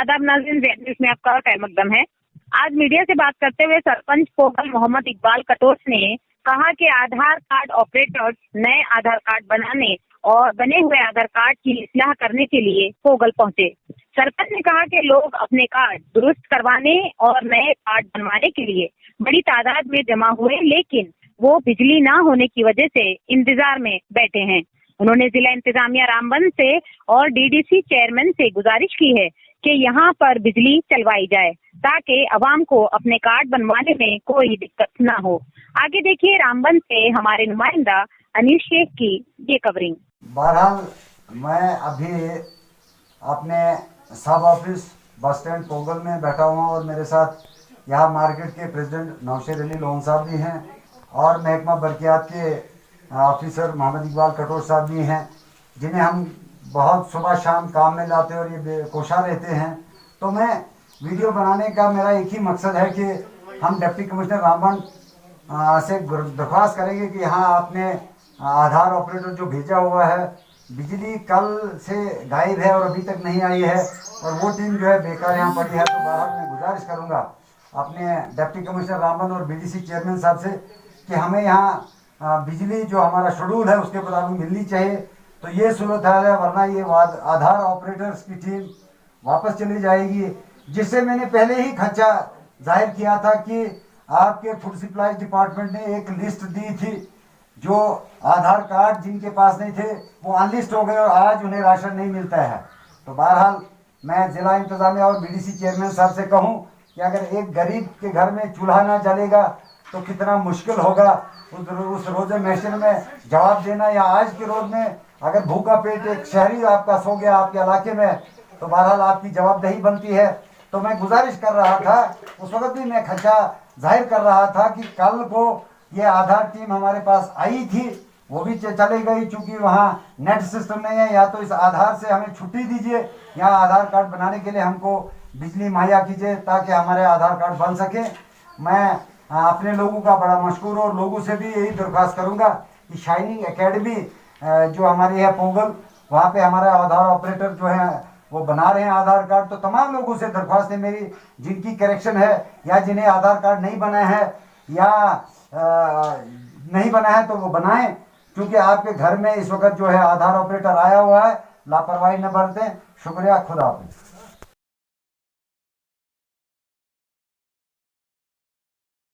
आदाब नाज़रीन, न्यूज़ में आपका खैर मकदम है। आज मीडिया से बात करते हुए सरपंच पोगल मोहम्मद इकबाल कटोच ने कहा कि आधार कार्ड ऑपरेटर्स नए आधार कार्ड बनाने और बने हुए आधार कार्ड की इस्लाह करने के लिए पोगल पहुंचे। सरपंच ने कहा कि लोग अपने कार्ड दुरुस्त करवाने और नए कार्ड बनवाने के लिए बड़ी तादाद में जमा हुए, लेकिन वो बिजली ना होने की वजह से इंतजार में बैठे हैं। उन्होंने जिला इंतजामिया रामबन से और डीडीसी चेयरमैन से गुजारिश की है कि यहाँ पर बिजली चलवाई जाए ताकि अवाम को अपने कार्ड बनवाने में कोई दिक्कत न हो। आगे देखिए रामबन से हमारे नुमाइंदा अनीश शेख की ये कवरिंग। बहरहाल मैं अभी अपने सब ऑफिस बस स्टैंड पोगल में बैठा हुआ हूँ और मेरे साथ यहाँ मार्केट के प्रेसिडेंट नौशेर अली लोन साहब भी हैं और महकमा बरकियात के ऑफिसर मोहम्मद इकबाल कटोच साहब भी हैं, जिन्हें हम बहुत सुबह शाम काम में लाते हैं और ये कोशा रहते हैं। तो मैं वीडियो बनाने का मेरा एक ही मकसद है कि हम डिप्टी कमिश्नर रामबन से दरख्वास्त करेंगे कि यहाँ आपने आधार ऑपरेटर जो भेजा हुआ है, बिजली कल से गायब है और अभी तक नहीं आई है और वो टीम जो है बेकार यहाँ पड़ी है। तो बहरहाल मैं गुजारिश करूँगा अपने डिप्टी कमिश्नर रामबन और बीडीसी चेयरमैन साहब से कि हमें यहाँ बिजली जो हमारा शेड्यूल है उसके मुताबिक मिलनी चाहिए। तो ये सूरत हाल है, वरना ये आधार ऑपरेटर्स की टीम वापस चली जाएगी, जिससे मैंने पहले ही खर्चा जाहिर किया था कि आपके फूड सप्लाई डिपार्टमेंट ने एक लिस्ट दी थी, जो आधार कार्ड जिनके पास नहीं थे वो अनलिस्ट हो गए और आज उन्हें राशन नहीं मिलता है। तो बहरहाल मैं जिला इंतजामिया और बीडीसी चेयरमैन साहब से कहूँ कि अगर एक गरीब के घर में चूल्हा ना जलेगा तो कितना मुश्किल होगा उस रोज़े महशर में जवाब देना, या आज के रोज़ में अगर भूखा पेट एक शहरी आपका सो गया आपके इलाके में तो बहरहाल आपकी जवाबदेही बनती है। तो मैं गुजारिश कर रहा था, उस वक्त भी मैं खर्चा जाहिर कर रहा था कि कल को ये आधार टीम हमारे पास आई थी, वो भी चली गई चूँकि वहाँ नेट सिस्टम नहीं है। या तो इस आधार से हमें छुट्टी दीजिए, यहाँ आधार कार्ड बनाने के लिए हमको बिजली मुहैया कीजिए ताकि हमारे आधार कार्ड बन सके। मैं अपने लोगों का बड़ा मशकूर और लोगों से भी यही दरख्वास्त करूँगा कि शाइनिंग एकेडमी जो हमारी है पोगल, वहाँ पे हमारे आधार ऑपरेटर जो हैं वो बना रहे हैं आधार कार्ड। तो तमाम लोगों से दरख्वास्त है मेरी, जिनकी करेक्शन है या जिन्हें आधार कार्ड नहीं बना है या नहीं बना है तो वो बनाएं, क्योंकि आपके घर में इस वक्त जो है आधार ऑपरेटर आया हुआ है, लापरवाही न बरतें। शुक्रिया, खुदा हाफिज़।